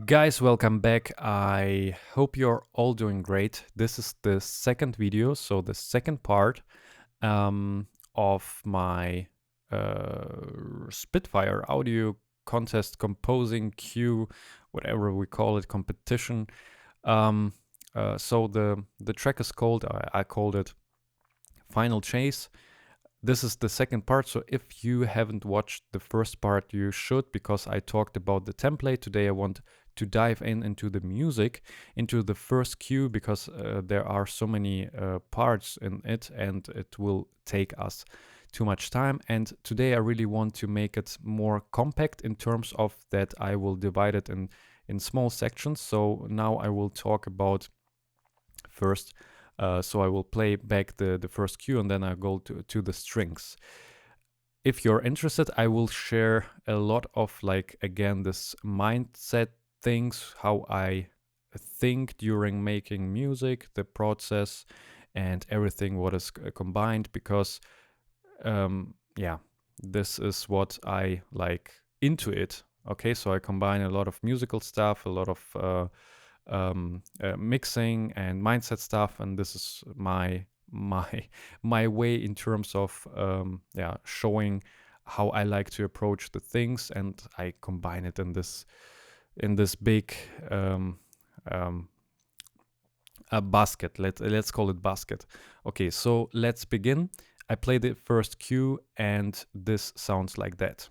Guys, welcome back. I hope you're all doing great. This is the second video, so the second part of my Spitfire audio contest composing queue, whatever we call it, competition. So the track is called, I called it Final Chase. This is the second part, so if you haven't watched the first part, you should, because I talked about the template. Today I want to dive into the music, into the first cue, because there are so many parts in it and it will take us too much time. And today I really want to make it more compact in terms of that I will divide it in small sections. So now I will talk about first. So I will play back the first cue and then I'll go to the strings. If you're interested, I will share a lot of, like, again, this mindset things, how I think during making music, the process and everything what is combined, because yeah, this is what I like into it. Okay, so I combine a lot of musical stuff, a lot of mixing and mindset stuff, and this is my way in terms of showing how I like to approach the things, and I combine it in this big a basket. Let's call it basket. Okay, so let's begin. I play the first cue and this sounds like that.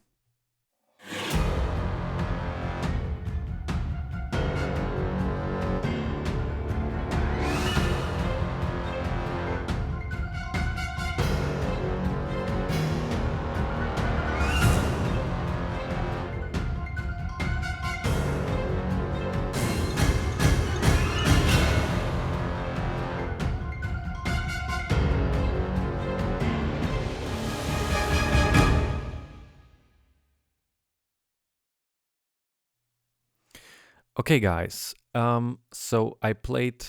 Okay, guys, so I played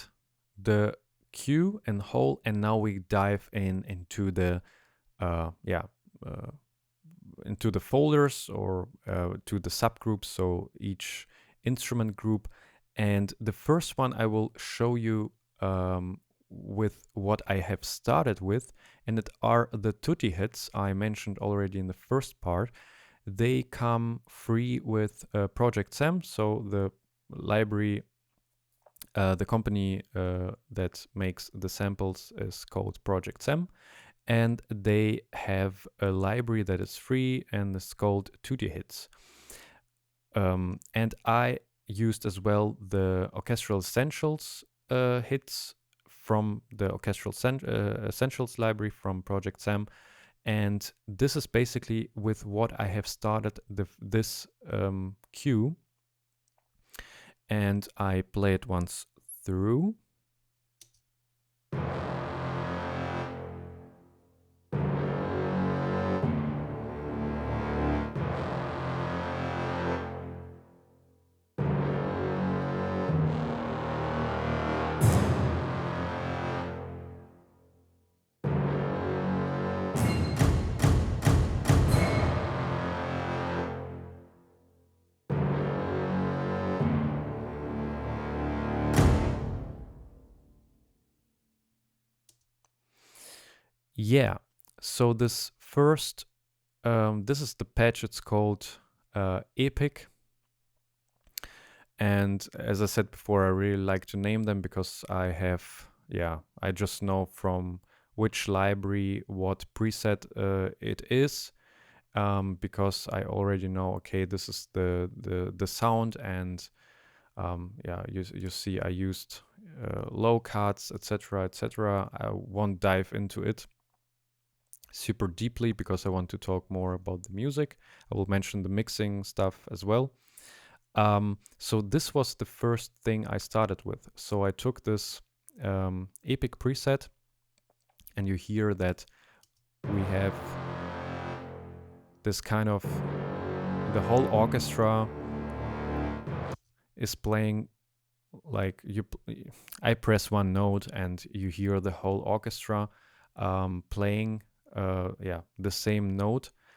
the cue in whole, and now we dive into the uh, yeah uh, into the folders, or to the subgroups, so each instrument group. And the first one I will show you with what I have started with, and it are the tutti hits I mentioned already in the first part. They come free with Project Sam, so the library, the company that makes the samples is called Project Sam, and they have a library that is free and is called Tutti Hits. And I used as well the Orchestral Essentials hits from the Orchestral Essentials library from Project Sam. And this is basically with what I have started this cue. And I play it once through. Yeah, so this first, this is the patch, it's called Epic. And as I said before, I really like to name them because I just know from which library what preset it is, because I already know, okay, this is the sound, and you see I used low cuts, etc., etc. I won't dive into it super deeply because I want to talk more about the music. I will mention the mixing stuff as well. So this was the first thing I started with. So I took this Epic preset, and you hear that we have this kind of, the whole orchestra is playing, like I press one note and you hear the whole orchestra playing the same note.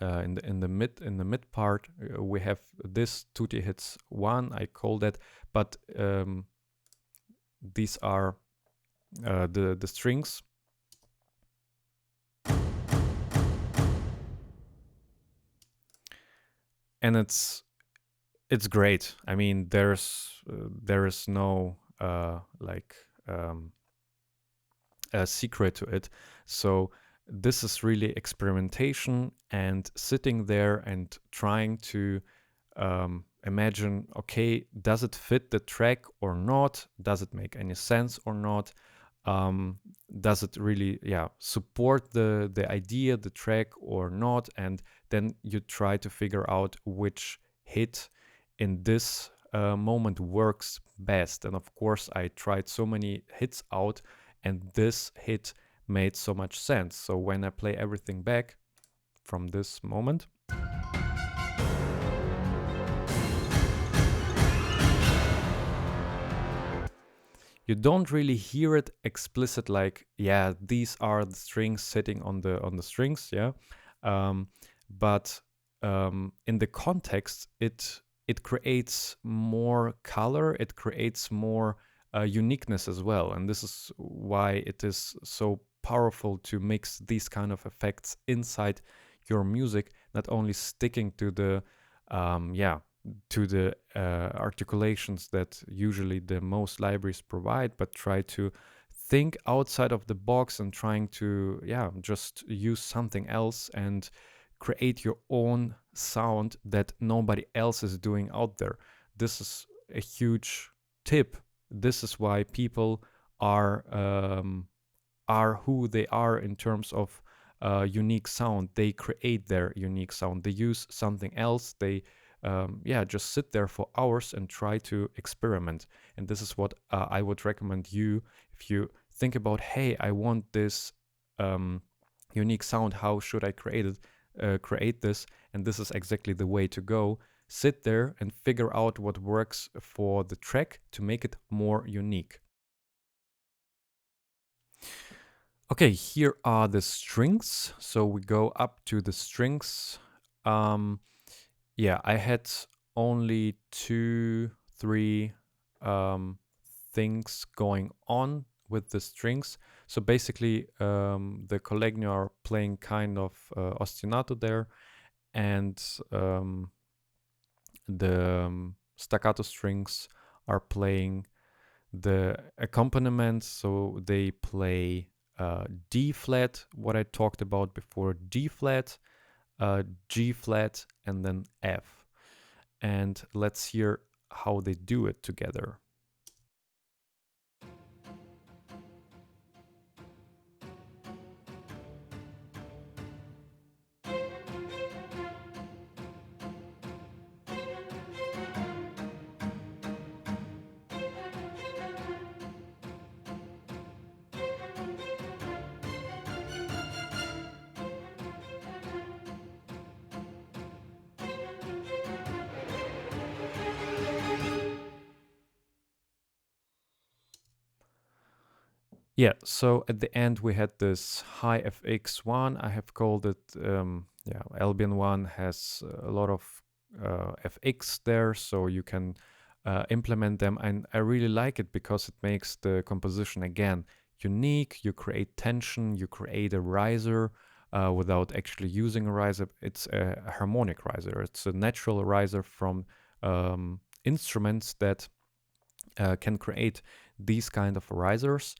in the mid part, we have this tutti hits 1, I call that, but these are the strings. And it's great. I mean, there is no like a secret to it. So this is really experimentation and sitting there and trying to imagine, okay, does it fit the track or not? Does it make any sense or not? Does it really support the idea, the track or not? And then you try to figure out which hit in this moment works best. And of course, I tried so many hits out, and this hit made so much sense. So when I play everything back from this moment, you don't really hear it explicit, like, yeah, these are the strings sitting on the strings, yeah. But in the context, it creates more color, it creates more uniqueness as well, and this is why it is so powerful to mix these kind of effects inside your music, not only sticking to the articulations that usually the most libraries provide, but try to think outside of the box and trying to just use something else and create your own sound that nobody else is doing out there. This is a huge tip. This is why people are who they are in terms of unique sound. They create their unique sound. They use something else. They just sit there for hours and try to experiment. And this is what I would recommend you if you think about, hey, I want this unique sound. How should I create this? And this is exactly the way to go. Sit there and figure out what works for the track to make it more unique. Okay, here are the strings. So we go up to the strings. I had only 2, 3 things going on with the strings. So basically, the collegni are playing kind of ostinato there, and the staccato strings are playing the accompaniment. So they play D flat, what I talked about before, D flat, G flat, and then F. And let's hear how they do it together. Yeah, so at the end we had this high FX1. I have called it, Albion 1 has a lot of FX there, so you can implement them. And I really like it because it makes the composition, again, unique. You create tension, you create a riser without actually using a riser. It's a harmonic riser. It's a natural riser from instruments that can create these kind of risers.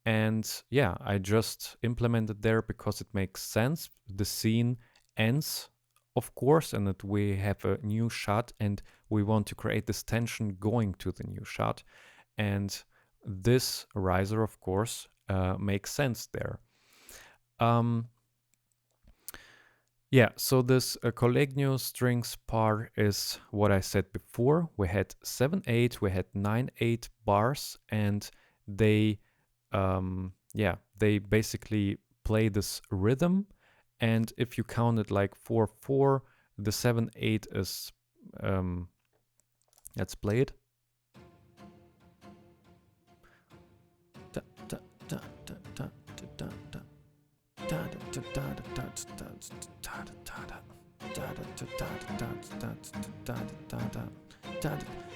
And I just implemented there because it makes sense. The scene ends, of course, and that we have a new shot and we want to create this tension going to the new shot. And this riser, of course, makes sense there. So this collegno strings part is what I said before. We had 7/8, we had 9/8 bars, and they they basically play this rhythm. And if you count it like 4/4, the 7/8 is let's play it.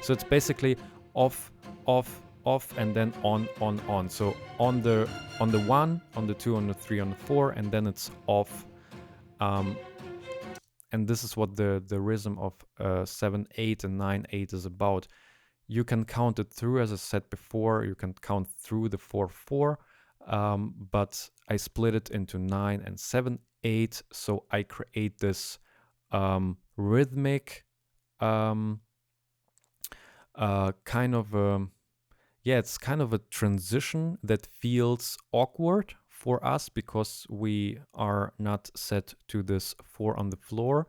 So it's basically off, off, off, and then on. So on the one, on the two, on the three, on the four, and then it's off. And this is what the rhythm of 7/8 and 9/8 is about. You can count it through, as I said before. You can count through the 4/4, but I split it into 9 and 7/8, so I create this rhythmic kind of yeah, it's kind of a transition that feels awkward for us because we are not set to this 4 on the floor.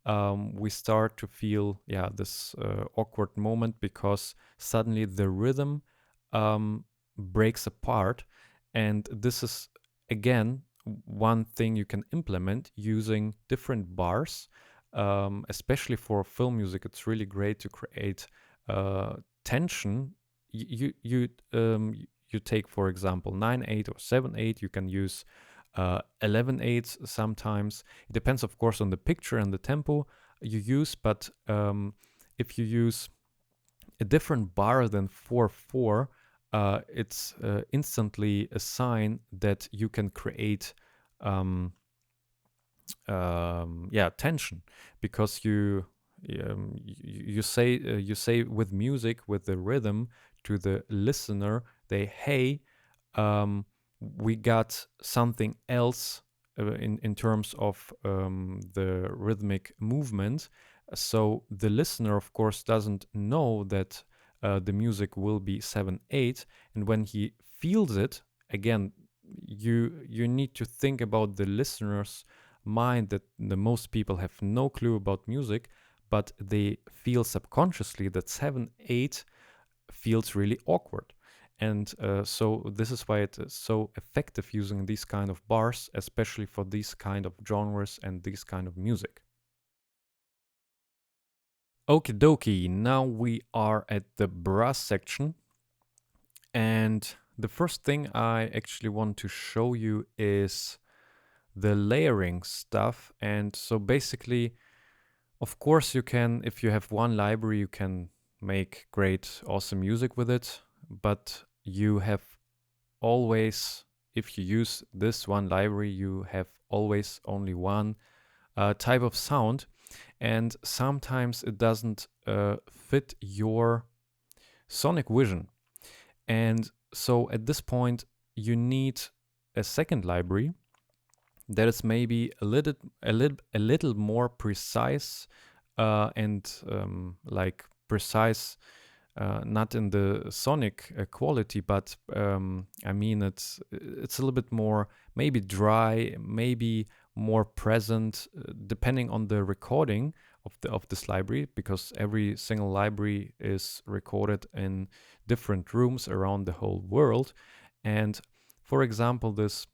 We start to feel, yeah, this awkward moment because suddenly the rhythm breaks apart. And this is, again, one thing you can implement using different bars. Especially for film music, it's really great to create tension. You take, for example, 9/8 or 7/8. You can use 11/8 sometimes. It depends, of course, on the picture and the tempo you use. But if you use a different bar than 4/4, it's instantly a sign that you can create yeah, tension, because you say with music, with the rhythm, to the listener, hey, we got something else in terms of the rhythmic movement. So the listener, of course, doesn't know that the music will be 7/8, and when he feels it, again, you need to think about the listener's mind, that the most people have no clue about music, but they feel subconsciously that 7/8 feels really awkward. And so this is why it is so effective using these kind of bars, especially for these kind of genres and these kind of music. Okie dokie, now we are at the brass section. And the first thing I actually want to show you is the layering stuff. And so basically, of course, you can, if you have one library, you can make great, awesome music with it. But you have always, if you use this one library, you have always only one type of sound. And sometimes it doesn't fit your sonic vision. And so at this point, you need a second library that is maybe a little more precise, and like precise, not in the sonic quality, but I mean it's a little bit more maybe dry, maybe more present, depending on the recording of this library, because every single library is recorded in different rooms around the whole world. And for example, this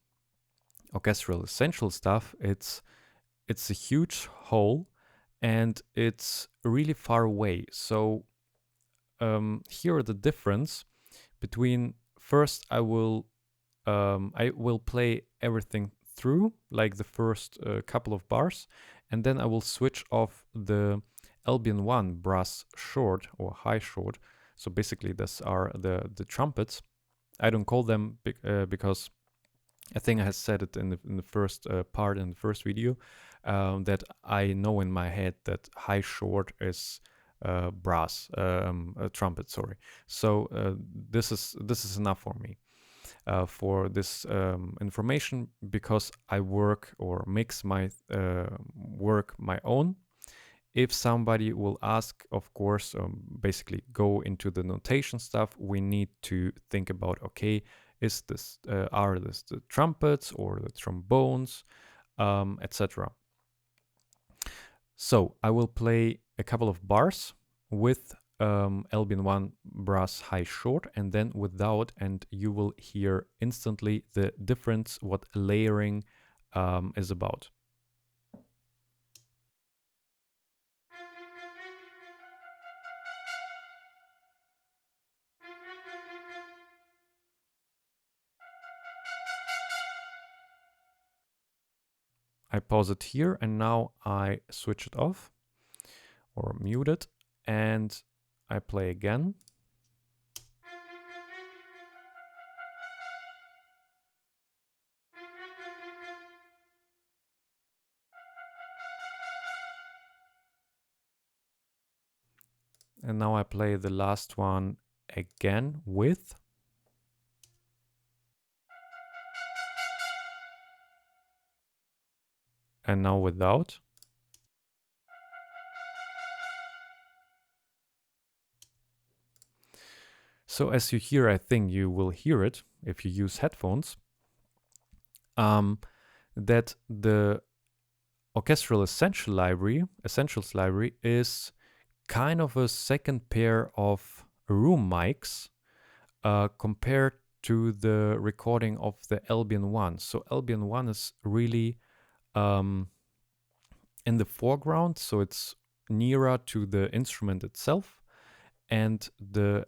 orchestral essential stuff, it's a huge hole and it's really far away. So here are the difference between, first I will play everything through, like the first couple of bars, and then I will switch off the Albion 1 brass short or high short. So basically these are the trumpets. I don't call them because I think I had said it in the first part, in the first video, that I know in my head that high short is brass, trumpet. Sorry. So this is enough for me for this information, because I work or mix my work my own. If somebody will ask, of course, basically go into the notation stuff, we need to think about, okay, is this are this the trumpets or the trombones, etc. So I will play a couple of bars with Albion 1 brass high short, and then without, and you will hear instantly the difference what layering is about. I pause it here, and now I switch it off or mute it, and I play again. And now I play the last one again with. And now without. So as you hear, I think you will hear it if you use headphones, that the Orchestral Essentials library is kind of a second pair of room mics compared to the recording of the Albion 1. So Albion 1 is really in the foreground, so it's nearer to the instrument itself, and the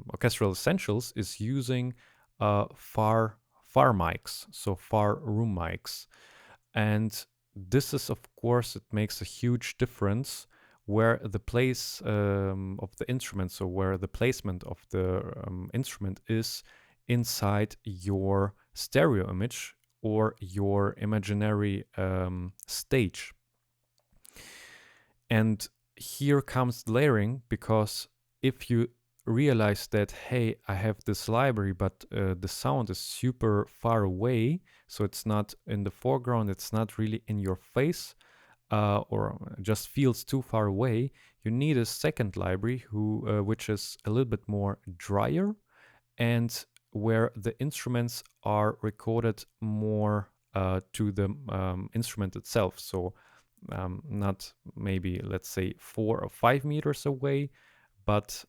Orchestral Essentials is using far mics, so far room mics. And this is, of course, it makes a huge difference where the place of the instrument, so where the placement of the instrument is inside your stereo image or your imaginary stage. And here comes layering, because if you realize that, hey, I have this library, but the sound is super far away, so it's not in the foreground, it's not really in your face, or just feels too far away, you need a second library which is a little bit more drier, and where the instruments are recorded more to the instrument itself. So not maybe, let's say, 4 or 5 meters away, but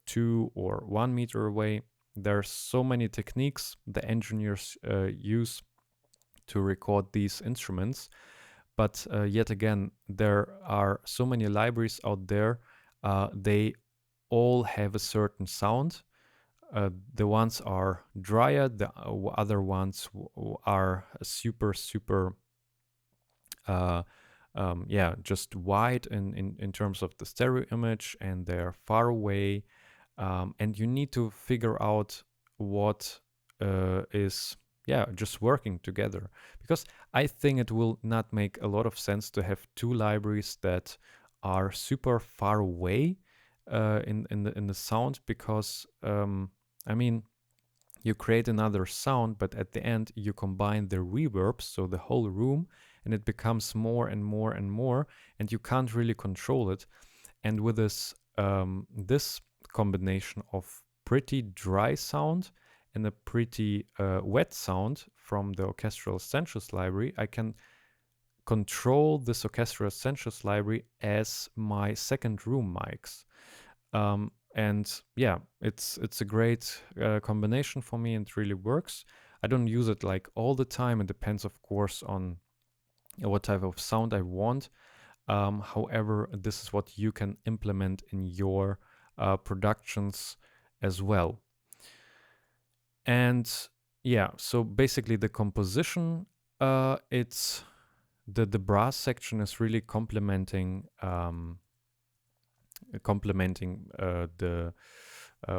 2 or 1 meter away. There are so many techniques the engineers use to record these instruments. But yet again, there are so many libraries out there. They all have a certain sound. The ones are drier, the other ones are super, super just wide in terms of the stereo image, and they're far away. And you need to figure out what is just working together. Because I think it will not make a lot of sense to have two libraries that are super far away in the sound, because I mean, you create another sound, but at the end you combine the reverbs, so the whole room, and it becomes more and more and more, and you can't really control it. And with this combination of pretty dry sound and a pretty wet sound from the Orchestral Essentials library, I can control this Orchestral Essentials library as my second room mics. And yeah, it's a great combination for me, and it really works. I don't use it like all the time. It depends, of course, on what type of sound I want. However, this is what you can implement in your productions as well. And yeah, so basically the composition, it's the brass section is really complementing the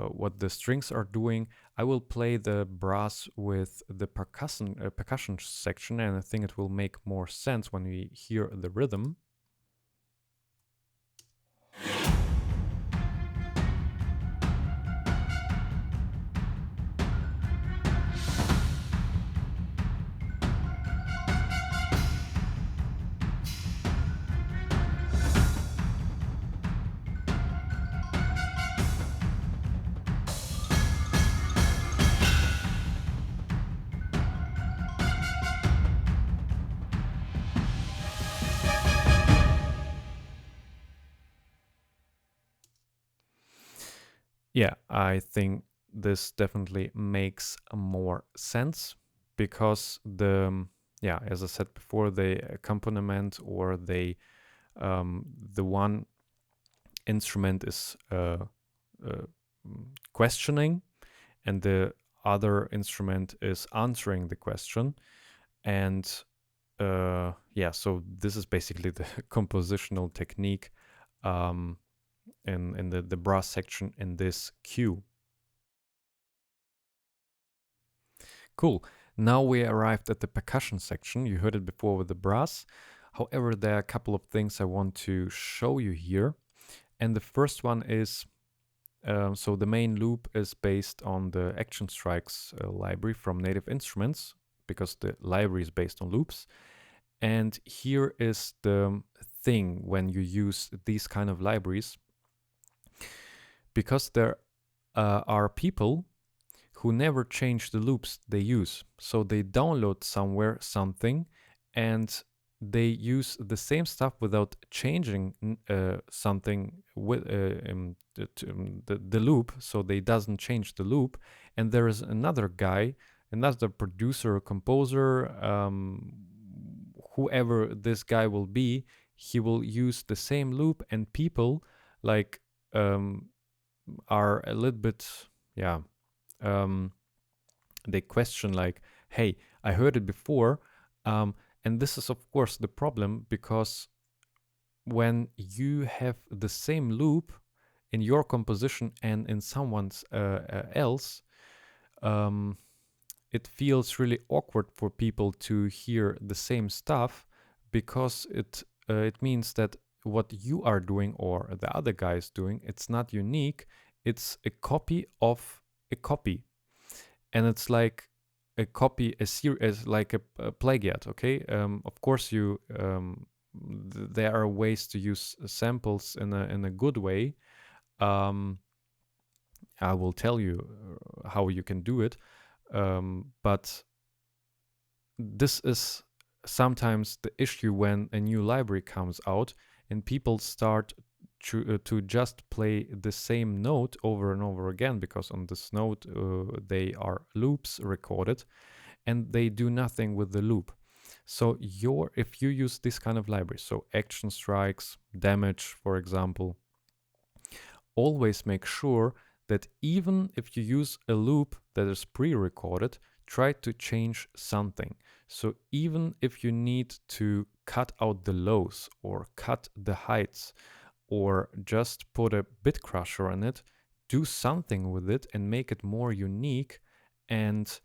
what the strings are doing. I will play the brass with the percussion section, and I think it will make more sense when we hear the rhythm. Yeah, I think this definitely makes more sense, because as I said before, the accompaniment or the one instrument is questioning, and the other instrument is answering the question. And yeah, so this is basically the compositional technique um, in the brass section in this cue. Cool. Now we arrived at the percussion section. You heard it before with the brass. However, there are a couple of things I want to show you here. And the first one is, so the main loop is based on the Action Strikes library from Native Instruments, because the library is based on loops. And here is the thing when you use these kind of libraries, because there are people who never change the loops they use. So they download somewhere something and they use the same stuff without changing something with the loop, so they doesn't change the loop. And there is another guy, another producer, composer, whoever this guy will be, he will use the same loop, and people like are a little bit, yeah, they question like, hey, I heard it before. And this is of course the problem, because when you have the same loop in your composition and in someone's else, it feels really awkward for people to hear the same stuff, because it means that what you are doing or the other guy is doing, it's not unique. It's a copy of a copy, and it's like a copy, like a plagiat. Okay, of course there are ways to use samples in a good way. Um, I will tell you how you can do it, but this is sometimes the issue when a new library comes out and people start to just play the same note over and over again, because on this note they are loops recorded and they do nothing with the loop. So if you use this kind of library, so Action Strikes, Damage, for example, always make sure that even if you use a loop that is pre-recorded, try to change something. So even if you need to cut out the lows or cut the heights or just put a bit crusher on it, do something with it and make it more unique. And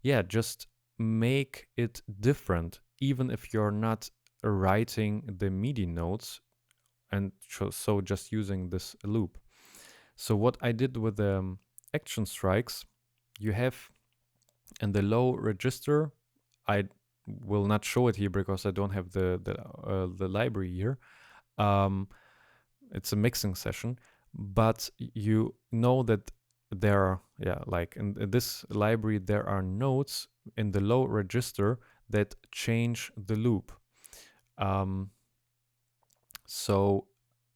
yeah, just make it different, even if you're not writing the MIDI notes, and so just using this loop. So what I did with the Action Strikes, you have in the low register, I will not show it here because I don't have the library here. It's a mixing session, but you know that there are, yeah, like in this library, there are notes in the low register that change the loop. So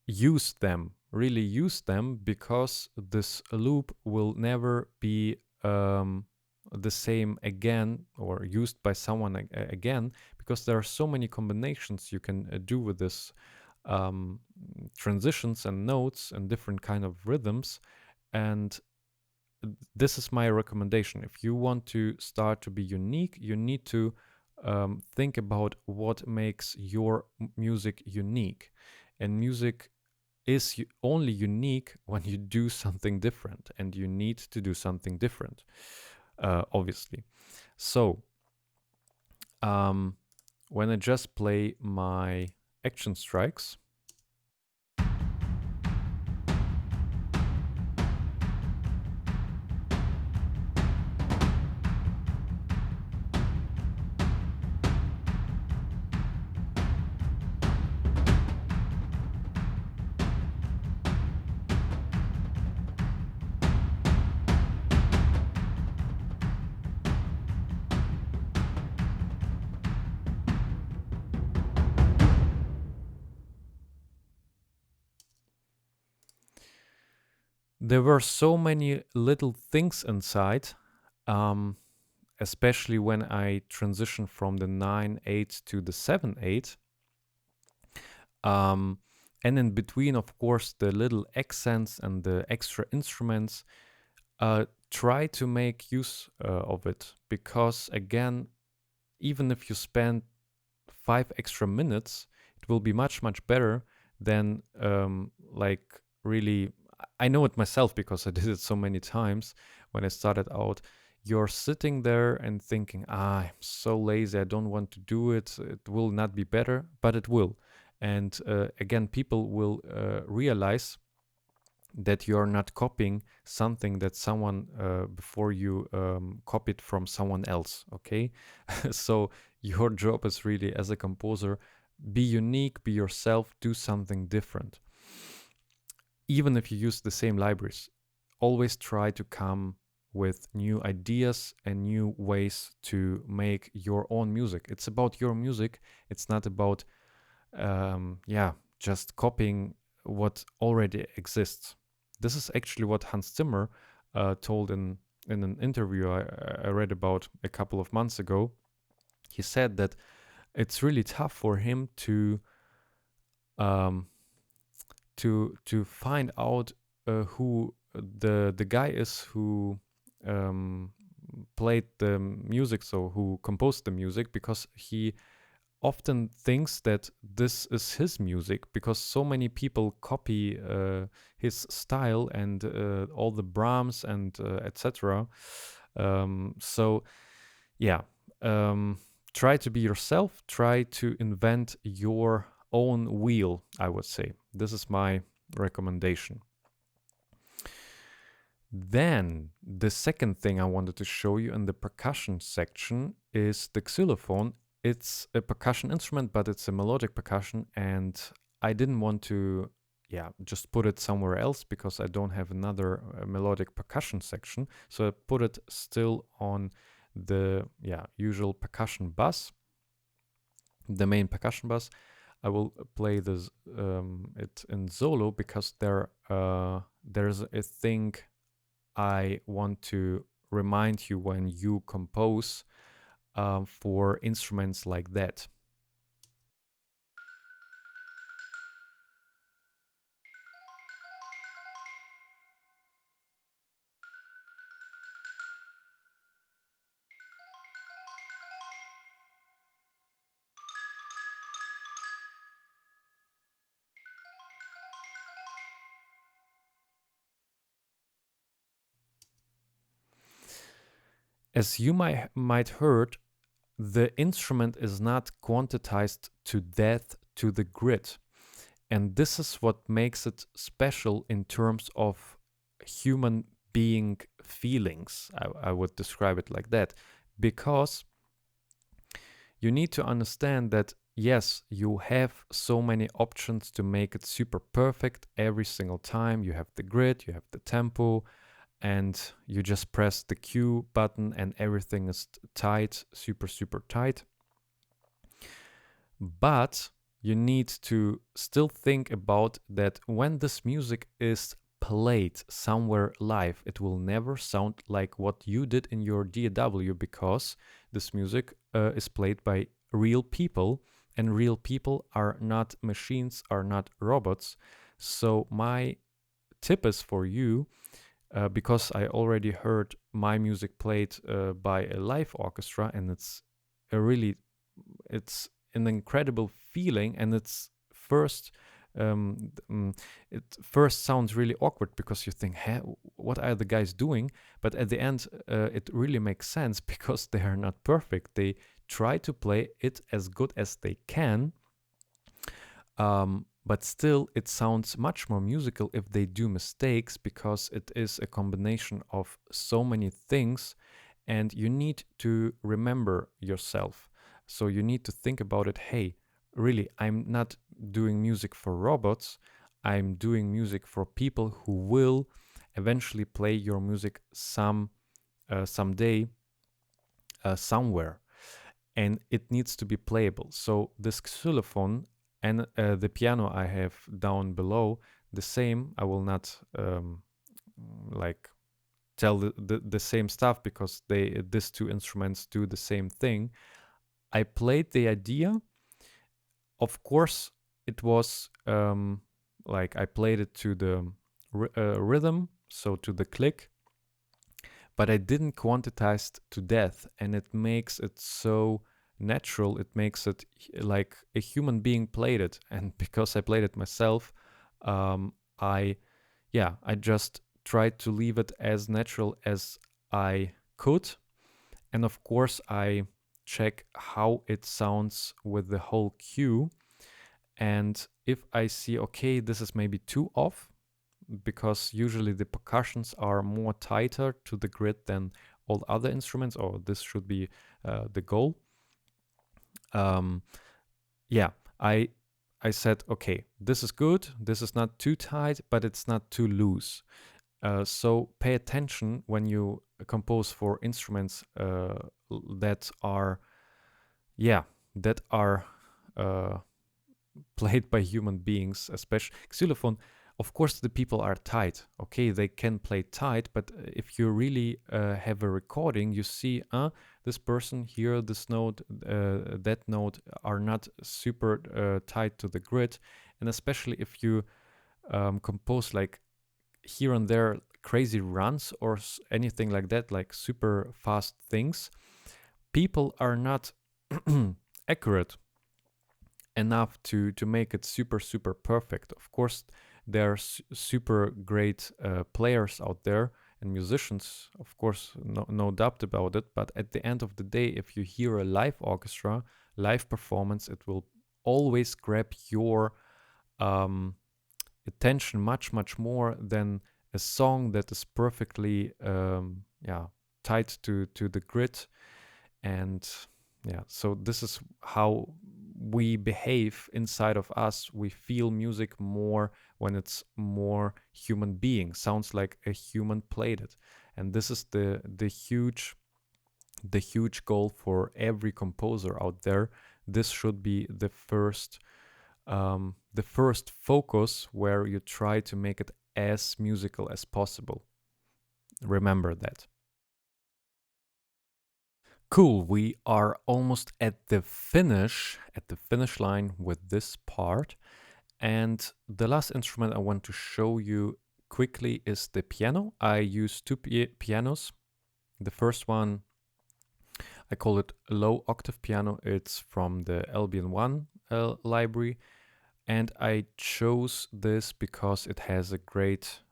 use them, really use them, because this loop will never be the same again or used by someone again, because there are so many combinations you can do with this transitions and notes and different kind of rhythms. And this is my recommendation. If you want to start to be unique, you need to think about what makes your music unique. And music is only unique when you do something different, and you need to do something different, obviously. So when I just play my Action Strikes, there were so many little things inside, especially when I transitioned from the 9/8 to the 7/8. And in between, of course, the little accents and the extra instruments, try to make use of it, because again, even if you spend 5 extra minutes, it will be much, much better than like really. I know it myself because I did it so many times when I started out. You're sitting there and thinking, I'm so lazy, I don't want to do it, it will not be better, but it will. And again, people will realize that you're not copying something that someone before you copied from someone else, okay? So your job is really, as a composer, be unique, be yourself, do something different. Even if you use the same libraries, always try to come with new ideas and new ways to make your own music. It's about your music. It's not about, just copying what already exists. This is actually what Hans Zimmer told in an interview I read about a couple of months ago. He said that it's really tough for him um, to find out who the guy is who um, played the music, so who composed the music, because he often thinks that this is his music because so many people copy his style and all the Brahms and etc. So yeah, um, try to be yourself. Try to invent your own wheel, I would say. This is my recommendation. Then the second thing I wanted to show you in the percussion section is the xylophone. It's a percussion instrument, but it's a melodic percussion, and I didn't want to just put it somewhere else because I don't have another melodic percussion section. So I put it still on the usual percussion bus, the main percussion bus. I will play this it in solo because there's a thing I want to remind you when you compose for instruments like that. As you might heard, the instrument is not quantized to death to the grid. And this is what makes it special in terms of human being feelings. I would describe it like that. Because you need to understand that, yes, you have so many options to make it super perfect every single time. You have the grid, you have the tempo, and you just press the cue button and everything is tight, super, super tight. But you need to still think about that when this music is played somewhere live, it will never sound like what you did in your DAW because this music is played by real people, and real people are not machines, are not robots. So my tip is for you, because I already heard my music played by a live orchestra, and it's an incredible feeling, and it first sounds really awkward because you think, hey, what are the guys doing? But at the end, it really makes sense because they are not perfect. They try to play it as good as they can. But still, it sounds much more musical if they do mistakes because it is a combination of so many things, and you need to remember yourself. So you need to think about it. Hey, really, I'm not doing music for robots. I'm doing music for people who will eventually play your music someday, somewhere, and it needs to be playable. So this xylophone and the piano I have down below, the same. I will not like tell the same stuff because these two instruments do the same thing. I played the idea. Of course, it was like I played it to the rhythm, so to the click, but I didn't quantize to death, and it makes it so natural. It makes it like a human being played it. And because I played it myself, I yeah, I just tried to leave it as natural as I could. And of course, I check how it sounds with the whole cue. And if I see, okay, this is maybe too off, because usually the percussions are more tighter to the grid than all other instruments, or this should be the goal. Um, yeah, I I said, okay, this is good. This is not too tight, but it's not too loose. So pay attention when you compose for instruments that are, yeah, that are uh, played by human beings, especially xylophone. Of course, the people are tight. Okay, they can play tight, but if you really have a recording, you see, this person here, this note, that note are not super tight to the grid, and especially if you compose like here and there crazy runs or anything like that, like super fast things, people are not accurate enough to make it super perfect. Of course, there are super great players out there and musicians, of course, no doubt about it. But at the end of the day, if you hear a live orchestra, live performance, it will always grab your um, attention much more than a song that is perfectly yeah, tied to the grid. And yeah, so this is how we behave inside of us. We feel music more when it's more human being, sounds like a human played it. And this is the huge goal for every composer out there. This should be the first focus, where you try to make it as musical as possible. Remember that. Cool, we are almost at the finish line with this part. And the last instrument I want to show you quickly is the piano. I use two pianos. The first one, I call it a low octave piano. It's from the LBN1 library. And I chose this because it has great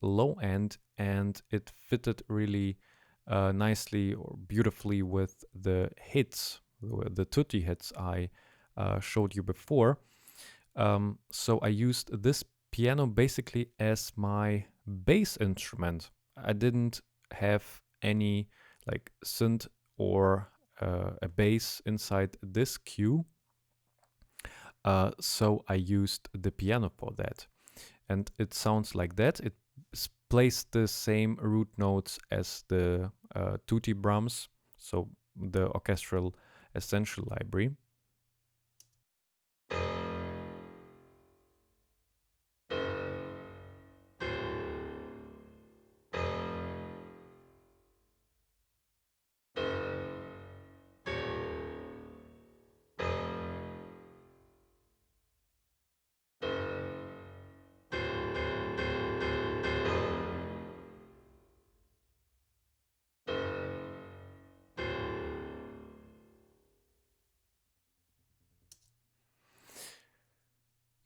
low end, and it fitted really nicely or beautifully with the hits, the tutti hits I showed you before. So I used this piano basically as my bass instrument. I didn't have any like synth or a bass inside this cue. So I used the piano for that. And it sounds like that. It plays the same root notes as the tutti Brahms, so the orchestral essential library.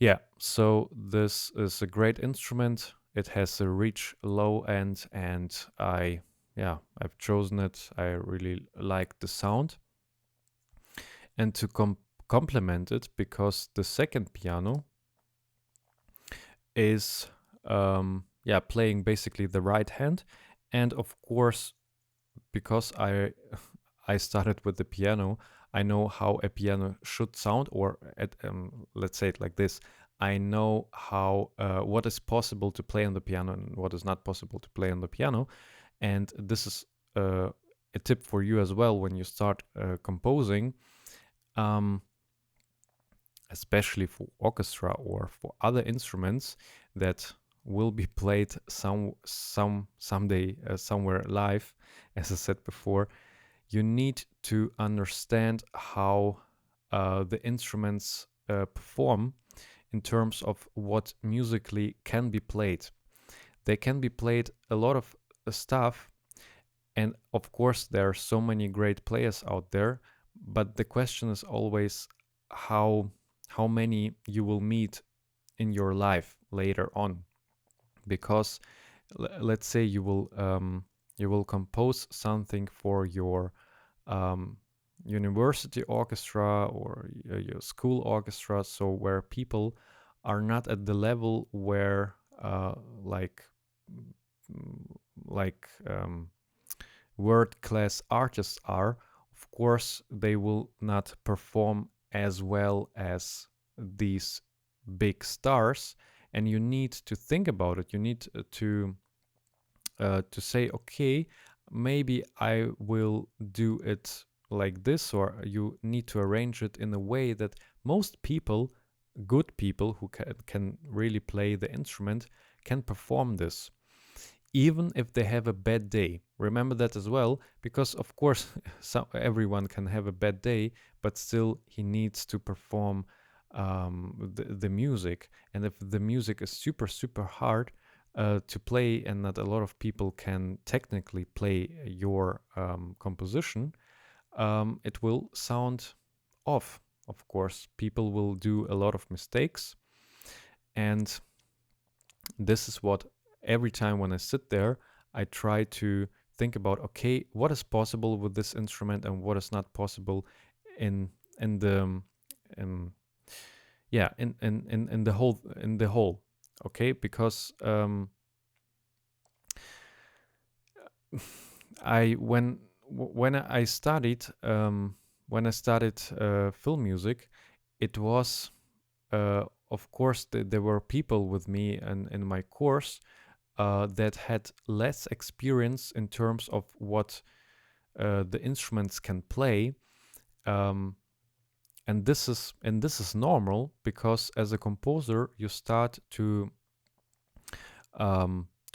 Yeah, so this is a great instrument. It has a rich low end, and I've chosen it. I really like the sound. And to complement it, because the second piano is playing basically the right hand, and of course, because I started with the piano, I know how a piano should sound, or let's say it like this: I know how what is possible to play on the piano and what is not possible to play on the piano. And this is a tip for you as well when you start composing, um, especially for orchestra or for other instruments that will be played someday somewhere live. As I said before, you need to understand how the instruments perform in terms of what musically can be played. They can be played a lot of stuff, And of course, there are so many great players out there, but the question is always how many you will meet in your life later on. Because let's say you will compose something for your um, university orchestra or your school orchestra, so where people are not at the level where like mm, like world class artists are. Of course, they will not perform as well as these big stars, and you need to think about it. You need to say, okay, maybe I will do it like this, or you need to arrange it in a way that most people, good people who can really play the instrument, can perform this even if they have a bad day. Remember that as well, because of course, everyone can have a bad day, but still he needs to perform the music. And if the music is super, super hard to play, and not a lot of people can technically play your composition, it will sound off. Of course, people will do a lot of mistakes. And this is what every time when I sit there, I try to think about, okay, what is possible with this instrument and what is not possible in the in in the whole. Okay, because I when I studied film music, it was of course there were people with me in my course that had less experience in terms of what the instruments can play, um, and this is normal because as a composer you start to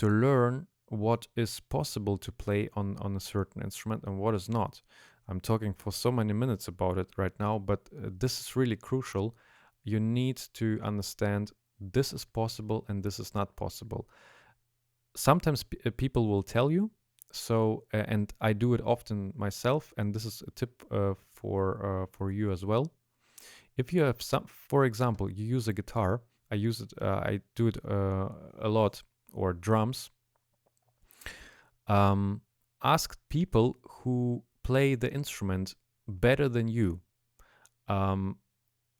learn what is possible to play on a certain instrument and what is not. I'm talking for so many minutes about it right now, but this is really crucial. You need to understand this is possible and this is not possible. Sometimes people will tell you, so and I do it often myself, and this is a tip for you as well. If you have some, for example, you use a guitar, I use it, I do it a lot, or drums. um, ask people who play the instrument better than you, um,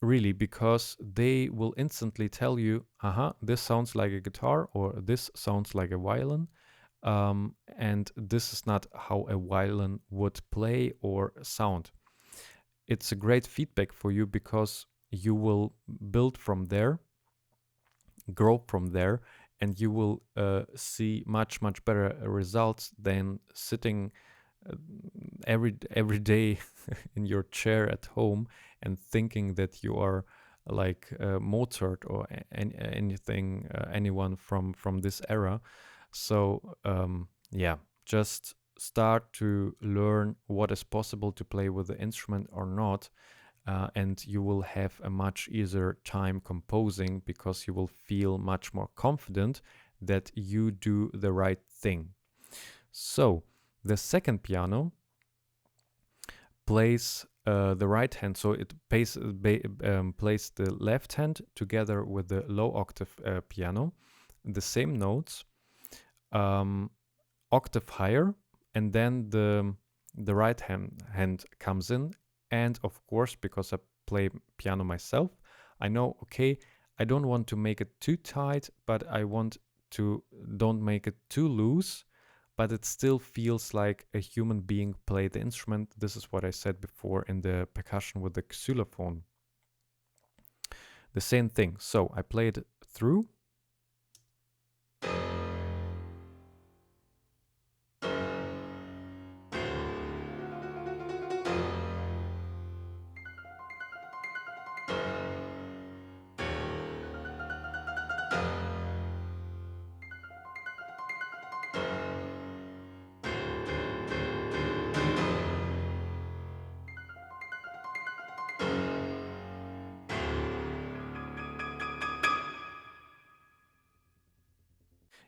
really, because they will instantly tell you, this sounds like a guitar, or this sounds like a violin, and this is not how a violin would play or sound. It's a great feedback for you because you will build from there, grow from there, and you will see much better results than sitting uh, every day in your chair at home and thinking that you are like Mozart or anything, anyone from this era. So yeah, just start to learn what is possible to play with the instrument or not, and you will have a much easier time composing because you will feel much more confident that you do the right thing. So the second piano plays the right hand, so it plays the left hand together with the low octave piano, the same notes, um, octave higher, and then the right hand comes in. And of course, because I play piano myself, I know, okay, I don't want to make it too tight, but I want to don't make it too loose, but it still feels like a human being play the instrument. This is what I said before in the percussion with the xylophone. The same thing. So I play it through.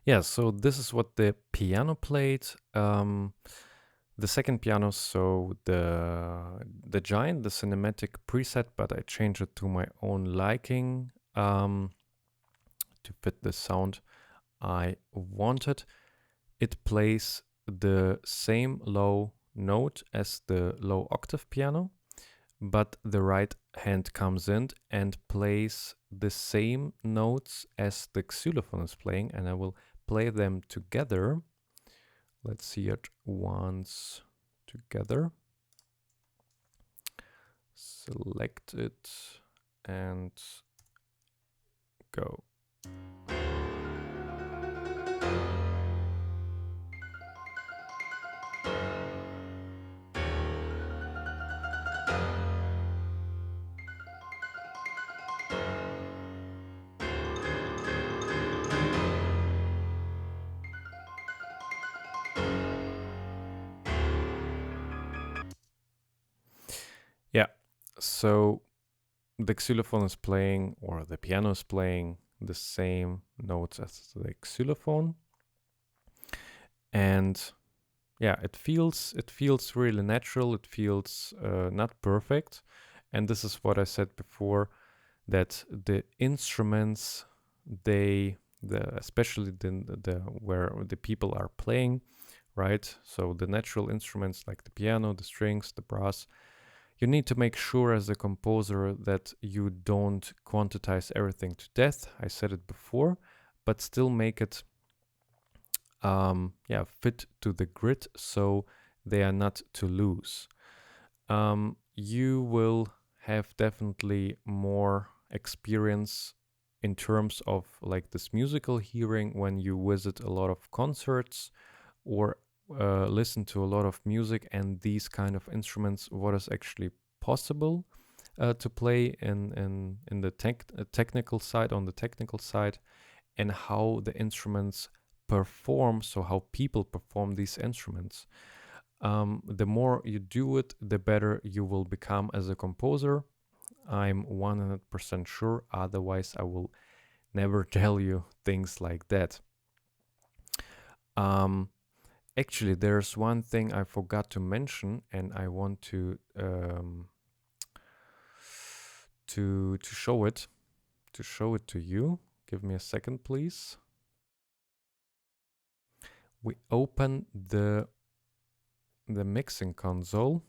Yeah, so this is what the piano played. The second piano, so the giant, the cinematic preset, but I changed it to my own liking to fit the sound I wanted. It plays the same low note as the low octave piano, but the right hand comes in and plays the same notes as the xylophone is playing, and I will play them together. Let's see it once together. Select it and go. Yeah, so the xylophone is playing, or the piano is playing, the same notes as the xylophone, and yeah, it feels really natural. It feels not perfect, and this is what I said before, that the instruments, especially the where the people are playing, right? So the natural instruments like the piano, the strings, the brass, you need to make sure as a composer that you don't quantize everything to death. I said it before, but still make it fit to the grid so they are not to lose. You will have definitely more experience in terms of like this musical hearing when you visit a lot of concerts or listen to a lot of music and these kind of instruments, what is actually possible to play in the technical side, on the technical side, and how the instruments perform, so how people perform these instruments. The more you do it, the better you will become as a composer. I'm 100% sure, otherwise I will never tell you things like that. Actually, there's one thing I forgot to mention, and I want to show it to you. Give me a second, please. We open the mixing console.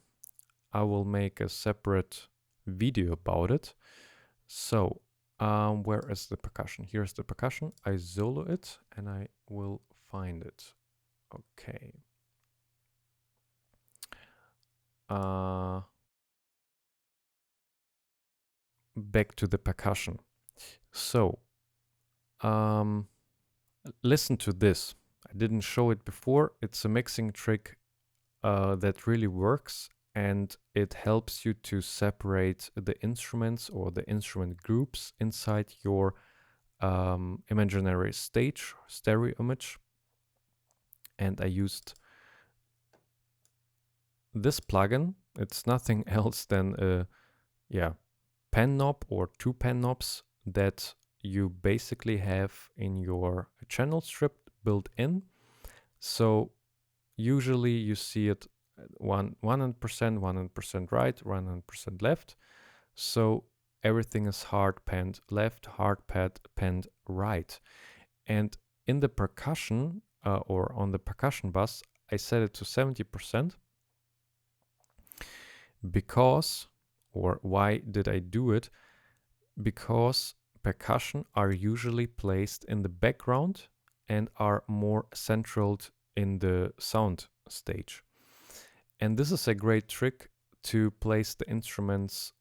I will make a separate video about it. So, where is the percussion? Here's the percussion. I solo it and I will find it. Okay. Back to the percussion. So, listen to this. I didn't show it before. It's a mixing trick that really works, and it helps you to separate the instruments or the instrument groups inside your imaginary stage, stereo image. And I used this plugin. It's nothing else than a pen knob or two pen knobs that you basically have in your channel strip built in. So usually you see it 100%, 100% right, 100% left. So everything is hard panned left, hard panned right. And in the percussion or on the percussion bus, I set it to 70% because, or why did I do it? Because percussion are usually placed in the background and are more central in the sound stage. And this is a great trick to place the instruments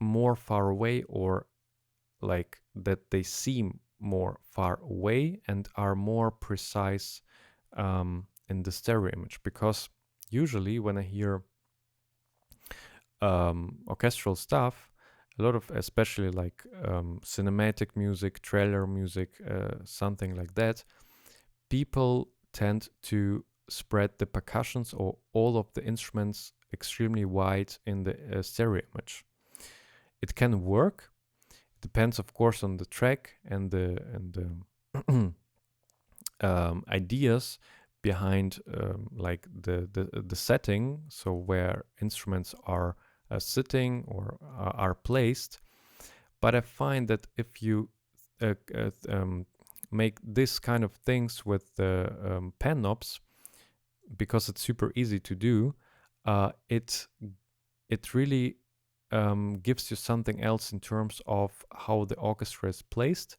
more far away, or like that they seem more far away and are more precise in the stereo image. Because usually when I hear orchestral stuff, a lot of, especially like cinematic music, trailer music, something like that, people tend to spread the percussions or all of the instruments extremely wide in the stereo image. It can work. It depends, of course, on the track and the ideas. behind like the setting, so where instruments are sitting or are placed. But I find that if you make this kind of things with the pen knobs, because it's super easy to do, it really gives you something else in terms of how the orchestra is placed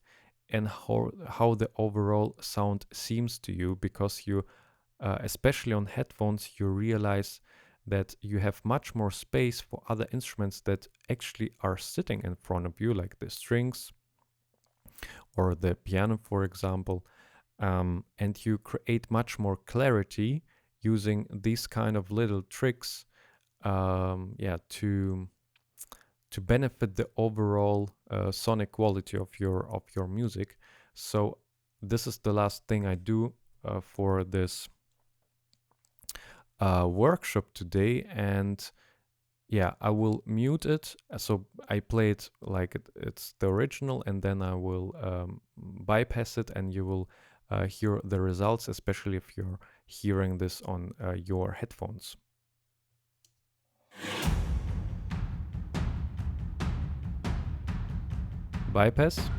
and how the overall sound seems to you, because you especially on headphones you realize that you have much more space for other instruments that actually are sitting in front of you, like the strings or the piano, for example, and you create much more clarity using these kind of little tricks, yeah, to benefit the overall sonic quality of your music. So this is the last thing I do for this workshop today, and yeah, I will mute it. So I play it like it's the original, and then I will bypass it, and you will hear the results, especially if you're hearing this on your headphones. Bypass.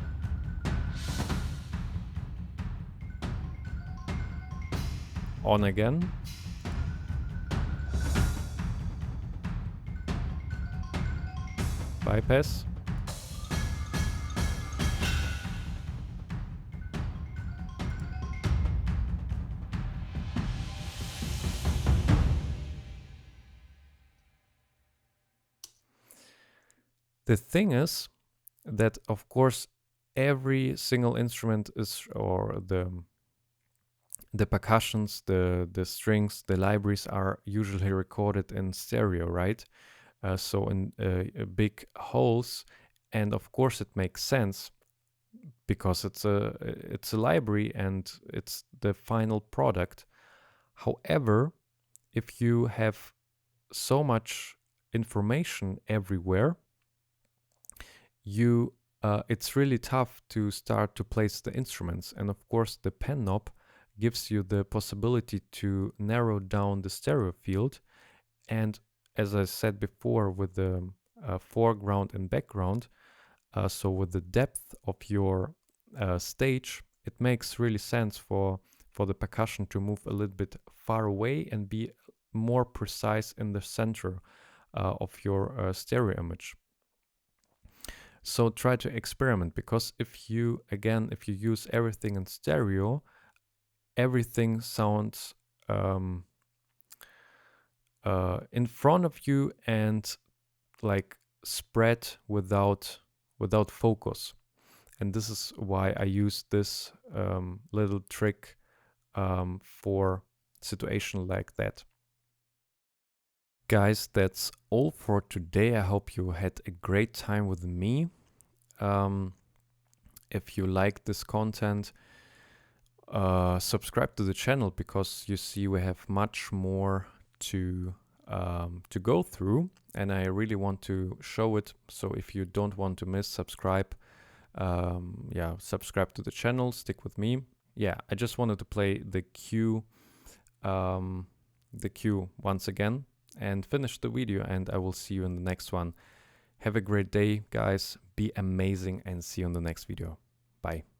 On again. Bypass. The thing is that, of course, every single instrument is, or the percussions, the strings, the libraries are usually recorded in stereo, right? So in big holes, and of course it makes sense because it's a library and it's the final product. However, if you have so much information everywhere, you it's really tough to start to place the instruments. And of course, the pen knob gives you the possibility to narrow down the stereo field. And as I said before, with the foreground and background, so with the depth of your stage, it makes really sense for the percussion to move a little bit far away and be more precise in the center of your stereo image. So try to experiment, because if you use everything in stereo, everything sounds in front of you and like spread without focus. And this is why I use this little trick for situation like that. Guys, that's all for today. I hope you had a great time with me. If you like this content, subscribe to the channel, because you see we have much more to go through, and I really want to show it. So if you don't want to miss, subscribe. Yeah, subscribe to the channel, stick with me. Yeah, I just wanted to play the cue once again and finish the video, and I will see you in the next one. Have a great day, guys. Be amazing, and see you in the next video. Bye.